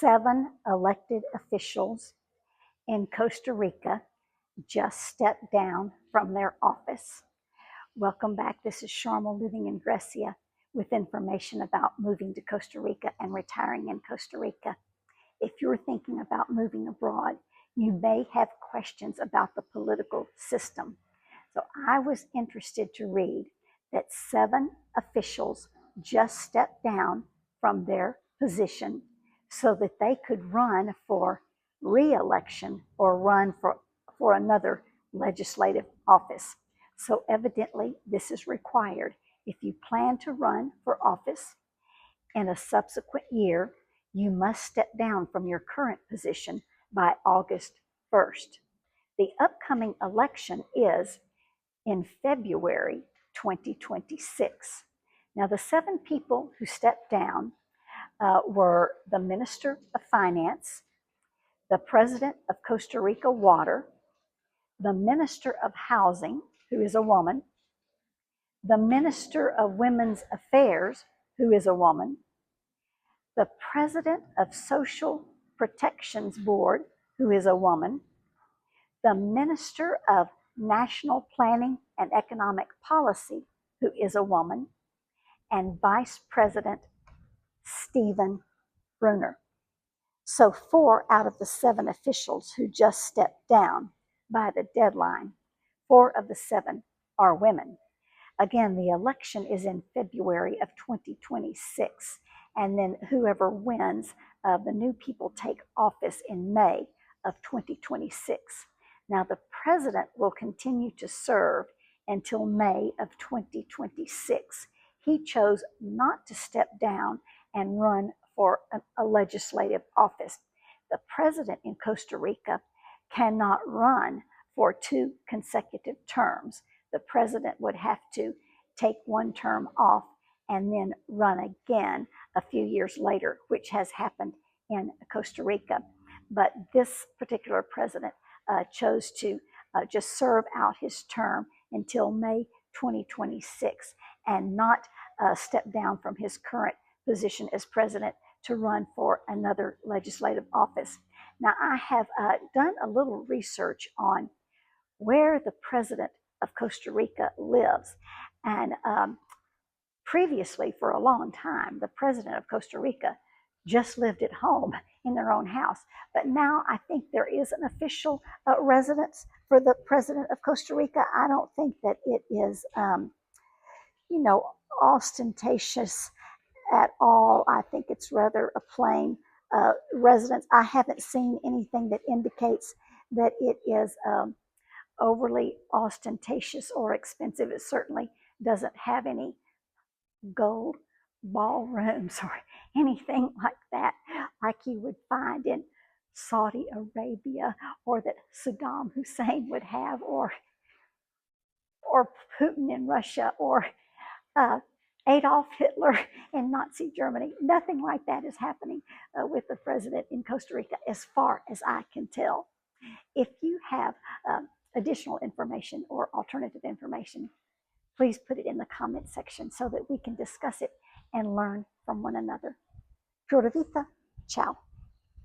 7 elected officials in Costa Rica just stepped down from their office. Welcome back. This is Sharma living in Grecia with information about moving to Costa Rica and retiring in Costa Rica. If you're thinking about moving abroad, you may have questions about the political system. So I was interested to read that 7 officials just stepped down from their position so that they could run for re-election or run for another legislative office. So evidently, this is required. If you plan to run for office in a subsequent year, you must step down from your current position by August 1st. The upcoming election is in February 2026. Now, the 7 people who stepped down were the Minister of Finance, the President of Costa Rica Water, the Minister of Housing, who is a woman, the Minister of Women's Affairs, who is a woman, the President of Social Protections Board, who is a woman, the Minister of National Planning and Economic Policy, who is a woman, and Vice President Stephen Brunner. So 4 out of the 7 officials who just stepped down by the deadline, 4 of the 7 are women. Again, the election is in February of 2026, and then whoever wins, the new people take office in May of 2026. Now, the president will continue to serve until May of 2026. He chose not to step down and run for a legislative office. The president in Costa Rica cannot run for 2 consecutive terms. The president would have to take 1 term off and then run again a few years later, which has happened in Costa Rica. But this particular president chose to just serve out his term until May 2026 and not step down from his current position as president to run for another legislative office. Now, I have done a little research on where the president of Costa Rica lives. And previously, for a long time, the president of Costa Rica just lived at home in their own house. But now I think there is an official residence for the president of Costa Rica. I don't think that it is, ostentatious at all. I think it's rather a plain residence. I haven't seen anything that indicates that it is overly ostentatious or expensive. It certainly doesn't have any gold ballrooms or anything like that, like you would find in Saudi Arabia or that Saddam Hussein would have, or Putin in Russia, or Adolf Hitler in Nazi Germany. Nothing like that is happening with the president in Costa Rica, as far as I can tell. If you have additional information or alternative information, please put it in the comment section so that we can discuss it and learn from one another. Pura vida. Ciao.